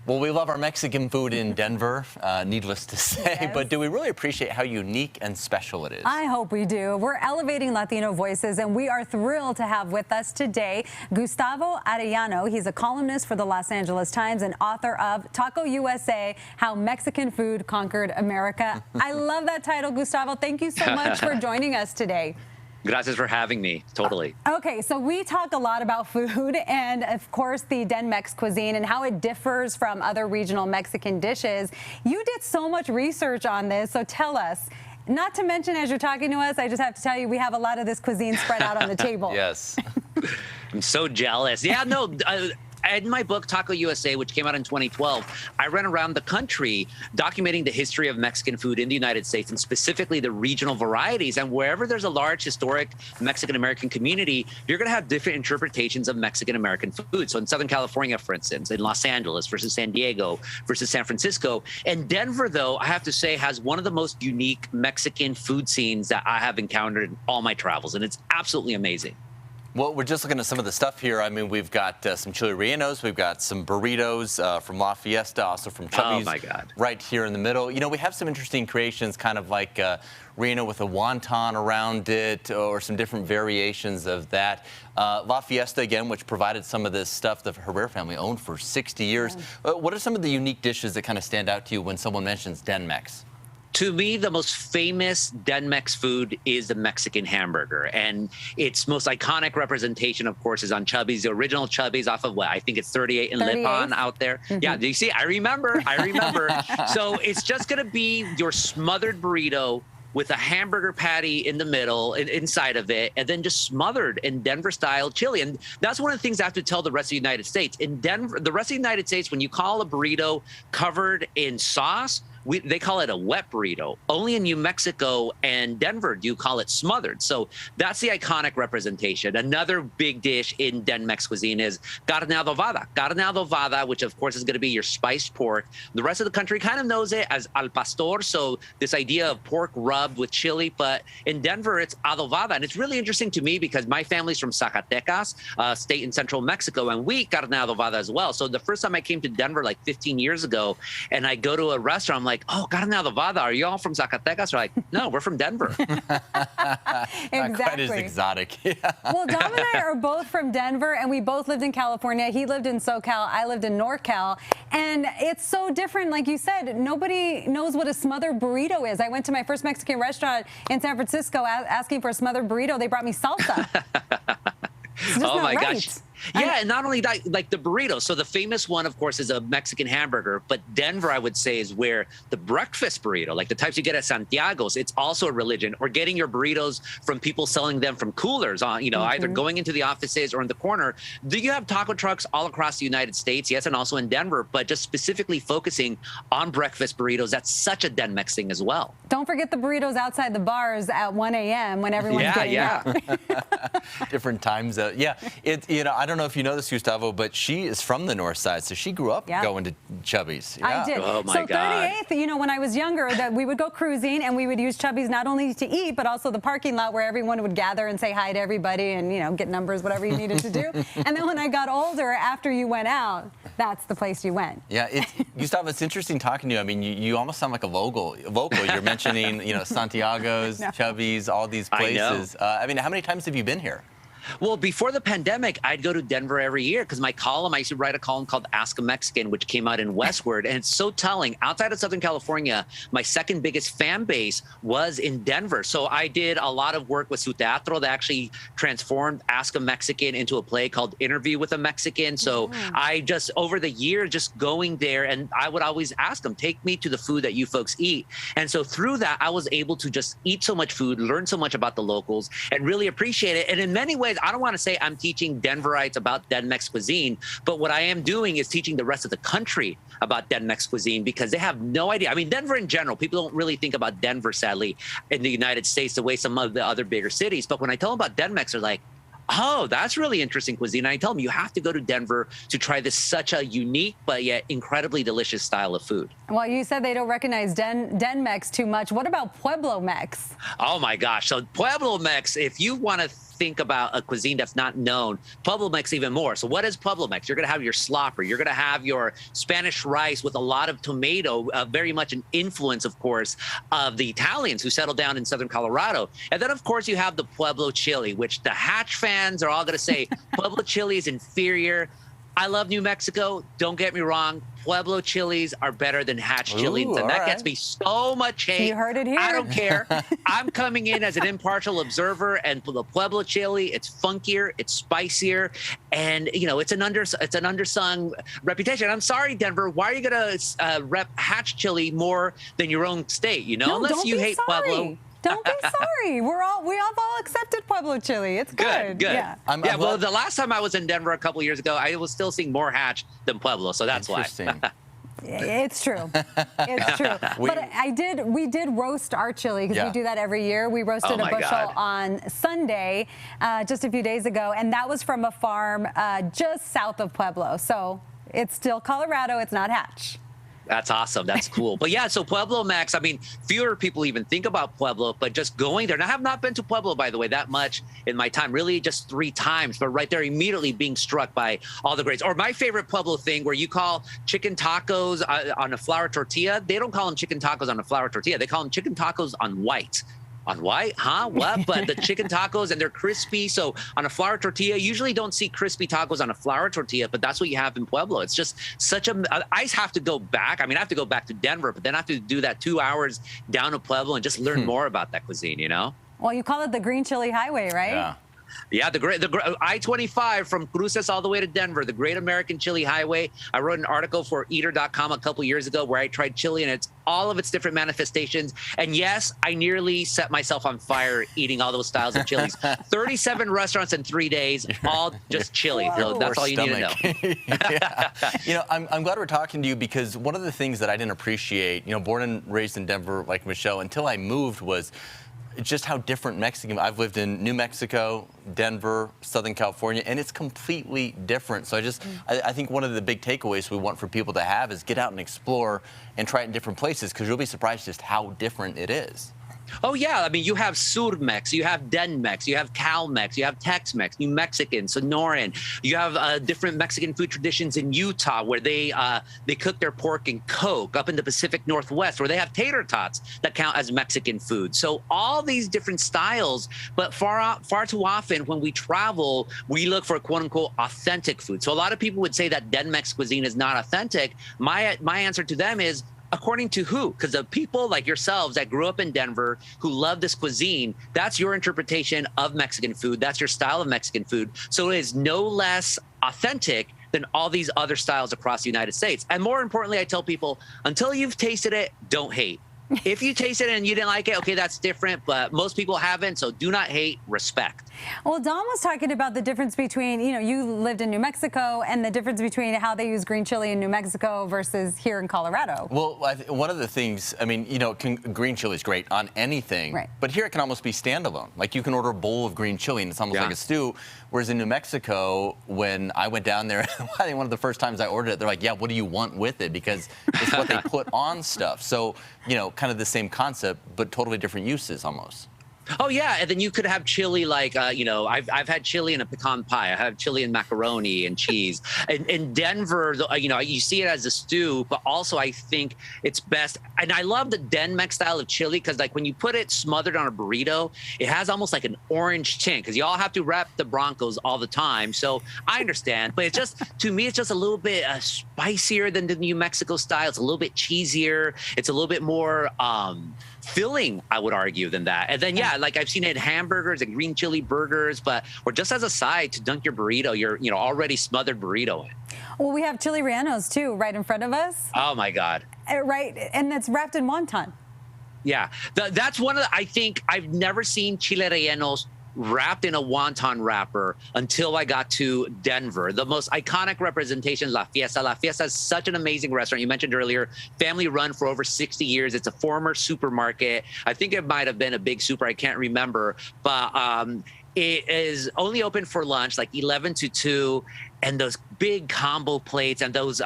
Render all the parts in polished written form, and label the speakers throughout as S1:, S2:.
S1: Well, we love our Mexican food in Denver, needless to say,
S2: Yes.
S1: but do we really appreciate how unique and special it is?
S2: I hope we do. We're elevating Latino voices, and we are thrilled to have with us today Gustavo Arellano. He's a columnist for the Los Angeles Times and author of Taco USA, How Mexican Food Conquered America. I love that title, Gustavo. Thank you so much for joining us today.
S3: Gracias for having me. Totally.
S2: Okay, so we talk a lot about food and, of course, the Den-Mex cuisine and how it differs from other regional Mexican dishes. You did so much research on this, so tell us. Not to mention, as you're talking to us, I just have to tell you, we have a lot of this cuisine spread out on the table.
S1: Yes.
S3: I'm so jealous. Yeah, no. In my book, Taco USA, which came out in 2012, I ran around the country documenting the history of Mexican food in the United States and specifically the regional varieties. And wherever there's a large historic Mexican-American community, you're going to have different interpretations of Mexican-American food. So in Southern California, for instance, in Los Angeles versus San Diego versus San Francisco. And Denver, though, I have to say, has one of the most unique Mexican food scenes that I have encountered in all my travels. And it's absolutely amazing.
S1: Well, we're just looking at some of the stuff here. I mean, we've got some chili rellenos, we've got some burritos from La Fiesta, also from Chubby's.
S3: Oh, my God.
S1: Right here in the middle. You know, we have some interesting creations, kind of like relleno with a wonton around it, or some different variations of that. La Fiesta, again, which provided some of this stuff the Herrera family owned for 60 years.
S2: Yeah.
S1: What are some of the unique dishes that kind of stand out to you when someone mentions Den-Mex?
S3: To me, the most famous Den-Mex food is the Mexican hamburger. And its most iconic representation, of course, is on Chubby's, the original Chubby's off of what? I think it's 38 and Lipan out there. Mm-hmm. Yeah, do you see? I remember. So it's just going to be your smothered burrito with a hamburger patty in the middle, inside of it, and then just smothered in Denver-style chili. And that's one of the things I have to tell the rest of the United States. In Denver, the rest of the United States, when you call a burrito covered in sauce, they call it a wet burrito. Only in New Mexico and Denver do you call it smothered. So that's the iconic representation. Another big dish in Den-Mex cuisine is carne adobada. Carne adobada, which of course is going to be your spiced pork. The rest of the country kind of knows it as al pastor, so this idea of pork rubbed with chili. But in Denver, it's adobada. And it's really interesting to me because my family's from Zacatecas, state in central Mexico, and we eat carne adobada as well. So the first time I came to Denver like 15 years ago, and I go to a restaurant, I'm like, oh, carne adobada, are you all from Zacatecas? They're like, no, we're from Denver.
S2: Exactly.
S1: Not quite as exotic. Yeah.
S2: Well, Dom and I are both from Denver, and we both lived in California. He lived in SoCal. I lived in NorCal. And it's so different. Like you said, nobody knows what a smothered burrito is. I went to my first Mexican restaurant in San Francisco asking for a smothered burrito. They brought me salsa.
S3: Oh, my gosh. Yeah, and not only that, like the burrito. So the famous one, of course, is a Mexican hamburger. But Denver, I would say, is where the breakfast burrito, like the types you get at Santiago's, it's also a religion. Or getting your burritos from people selling them from coolers, on, either going into the offices or in the corner. Do you have taco trucks all across the United States? Yes, and also in Denver. But just specifically focusing on breakfast burritos, that's such a Den-Mex thing as well.
S2: Don't forget the burritos outside the bars at 1 a.m. when everyone's getting out.
S1: Different times. I don't know if you know this, Gustavo, but she is from the north side, so she grew up going to Chubby's.
S2: Yeah. I did.
S3: Oh, my
S2: so
S3: God.
S2: 38th, when I was younger, that we would go cruising and we would use Chubby's not only to eat, but also the parking lot where everyone would gather and say hi to everybody and, get numbers, whatever you needed to do. And then when I got older, after you went out, that's the place you went.
S1: Yeah, Gustavo, it's interesting talking to you. I mean, you almost sound like a vocal. You're mentioning, Santiago's, Chubby's, all these places. I mean, how many times have you been here?
S3: Well, before the pandemic, I'd go to Denver every year because my column, I used to write a column called Ask a Mexican, which came out in Westward. And it's so telling. Outside of Southern California, my second biggest fan base was in Denver. So I did a lot of work with Su Teatro that actually transformed Ask a Mexican into a play called Interview with a Mexican. So I just, over the year, just going there, and I would always ask them, take me to the food that you folks eat. And so through that, I was able to just eat so much food, learn so much about the locals, and really appreciate it. And in many ways, I don't want to say I'm teaching Denverites about Den-Mex cuisine, but what I am doing is teaching the rest of the country about Den-Mex cuisine because they have no idea. I mean, Denver in general, people don't really think about Denver, sadly, in the United States the way some of the other bigger cities. But when I tell them about Den-Mex, they're like, oh, that's really interesting cuisine. And I tell them, you have to go to Denver to try this such a unique but yet incredibly delicious style of food.
S2: Well, you said they don't recognize Den-Mex too much. What about Pueblo Mex?
S3: Oh, my gosh. So Pueblo Mex, if you want to think about a cuisine that's not known, Pueblo Mex even more. So what is Pueblo Mex? You're going to have your slopper. You're going to have your Spanish rice with a lot of tomato, very much an influence, of course, of the Italians who settled down in southern Colorado. And then, of course, you have the Pueblo chili, which the Hatch fans are all going to say Pueblo chili is inferior. I love New Mexico. Don't get me wrong. Pueblo chilies are better than Hatch chilies, and that gets me so much hate.
S2: You heard it here.
S3: I don't care. I'm coming in as an impartial observer, and the Pueblo chili, it's funkier, it's spicier, and it's an undersung reputation. I'm sorry, Denver. Why are you gonna rep Hatch chili more than your own state?
S2: No,
S3: unless you hate Pueblo.
S2: Don't be sorry. We have all accepted Pueblo chili. It's good.
S3: Good.
S2: Yeah.
S3: Well, the last time I was in Denver a couple years ago, I was still seeing more Hatch than Pueblo, so that's why.
S2: It's true. It's true. But we did roast our chili because we do that every year. We roasted a bushel on Sunday, just a few days ago, and that was from a farm just south of Pueblo. So it's still Colorado. It's not Hatch.
S3: That's awesome. That's cool. But yeah, so Pueblo Mex, I mean, fewer people even think about Pueblo, but just going there. And I have not been to Pueblo, by the way, that much in my time, really just 3 times, but right there immediately being struck by all the greats. Or my favorite Pueblo thing where you call chicken tacos on a flour tortilla. They don't call them chicken tacos on a flour tortilla. They call them chicken tacos on white. On white? Huh? What? But the chicken tacos, and they're crispy. So on a flour tortilla, you usually don't see crispy tacos on a flour tortilla, but that's what you have in Pueblo. It's just such I have to go back. I mean, I have to go back to Denver, but then I have to do that 2 hours down to Pueblo and just learn more about that cuisine,
S2: Well, you call it the Green Chili Highway, right?
S3: Yeah. Yeah, the I-25 from Cruces all the way to Denver, the Great American Chili Highway. I wrote an article for Eater.com a couple years ago where I tried chili and it's all of its different manifestations. And yes, I nearly set myself on fire eating all those styles of chilies. 37 restaurants in 3 days, all just chili. So that's all you need to know.
S1: I'm glad we're talking to you because one of the things that I didn't appreciate, born and raised in Denver like Michelle, until I moved was just how different Mexican. I've lived in New Mexico, Denver, Southern California, and it's completely different. So I think one of the big takeaways we want for people to have is get out and explore and try it in different places because you'll be surprised just how different it is.
S3: Oh, yeah. I mean, you have Sur-Mex, you have Den-Mex, you have Cal-Mex, you have Tex-Mex, New Mexican, Sonoran. You have different Mexican food traditions in Utah where they cook their pork in coke, up in the Pacific Northwest where they have tater tots that count as Mexican food. So all these different styles, but far too often when we travel, we look for quote unquote authentic food. So a lot of people would say that Den-Mex cuisine is not authentic. My answer to them is, according to who? Because the people like yourselves that grew up in Denver who love this cuisine, that's your interpretation of Mexican food. That's your style of Mexican food. So it is no less authentic than all these other styles across the United States. And more importantly, I tell people, until you've tasted it, don't hate. If you taste it and you didn't like it, okay, that's different, but most people haven't, so do not hate, respect.
S2: Well, Dom was talking about the difference between, you lived in New Mexico and the difference between how they use green chili in New Mexico versus here in Colorado.
S1: Well, one of the things, green chili is great on anything,
S2: right,
S1: but here it can almost be standalone. Like you can order a bowl of green chili and it's almost like a stew, whereas in New Mexico, when I went down there, I think one of the first times I ordered it, they're like, yeah, what do you want with it? Because it's what they put on stuff. So, kind of the same concept, but totally different uses almost.
S3: Oh, yeah. And then you could have chili like, I've had chili in a pecan pie. I have chili in macaroni and cheese. In Denver, you see it as a stew, but also I think it's best. And I love the Den-Mex style of chili because like when you put it smothered on a burrito, it has almost like an orange tint because you all have to rep the Broncos all the time. So I understand, but it's just, to me, it's just a little bit spicier than the New Mexico style. It's a little bit cheesier. It's a little bit more filling, I would argue, than that. And then, like I've seen it in hamburgers and green chili burgers, or just as a side to dunk your burrito, your already smothered burrito in.
S2: Well, we have chili rellenos too, right in front of us.
S3: Oh my God.
S2: Right, and it's wrapped in wonton.
S3: Yeah, that's one of the, I think I've never seen chile rellenos wrapped in a wonton wrapper until I got to Denver. The most iconic representation, La Fiesta. La Fiesta is such an amazing restaurant. You mentioned earlier, family run for over 60 years. It's a former supermarket. I think it might have been a big super. I can't remember. But it is only open for lunch, like 11 to 2. and those big combo plates and those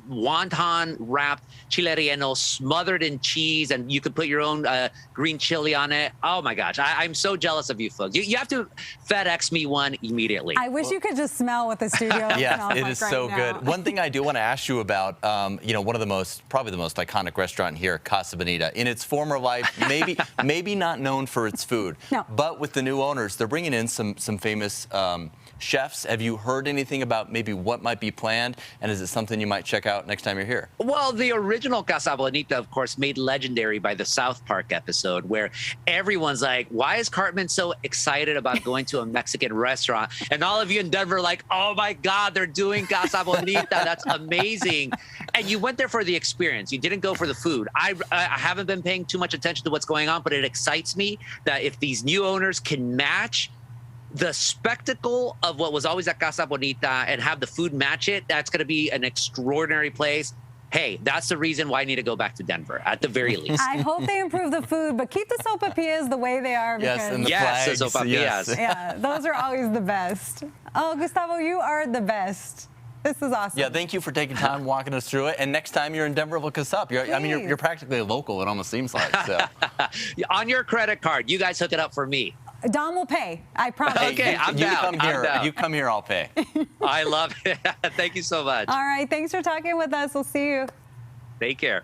S3: wonton wrapped chile relleno smothered in cheese, and you could put your own green chili on it. Oh my gosh, I'm so jealous of you folks. You have to FedEx me one immediately.
S2: I wish you could just smell what the studio
S1: Yes,
S2: smells
S1: it
S2: like
S1: is
S2: right
S1: so
S2: now.
S1: good. One thing I do want to ask you about, one of the most, probably the most iconic restaurant here, Casa Bonita. In its former life, maybe not known for its food,
S2: no.
S1: But with the new owners, they're bringing in some famous chefs. Have you heard anything about maybe what might be planned, and is it something you might check out next time you're here?
S3: Well, the original Casa Bonita, of course, made legendary by the South Park episode, where everyone's like, why is Cartman so excited about going to a Mexican restaurant? And all of you in Denver are like, oh my God, they're doing Casa Bonita. That's amazing. And you went there for the experience. You didn't go for the food. I haven't been paying too much attention to what's going on, but it excites me that if these new owners can match the spectacle of what was always at Casa Bonita and have the food match it, that's going to be an extraordinary place. Hey, that's the reason why I need to go back to Denver, at the very least.
S2: I hope they improve the food, but keep the sopapillas the way they are.
S1: Yes,
S2: Because,
S1: and the
S3: yes,
S1: flags,
S3: the sopapillas.
S1: yes.
S2: yeah, those are always the best. Oh, Gustavo, you are the best. This is awesome.
S1: Yeah, thank you for taking time walking us through it. And next time you're in Denver, look us up. You're practically a local, it almost seems like. So.
S3: On your credit card, you guys hook it up for me.
S2: Dom will pay. I promise.
S3: Okay, I'm down.
S1: You come here, I'll pay.
S3: I love it. Thank you so much.
S2: All right, thanks for talking with us. We'll see you.
S3: Take care.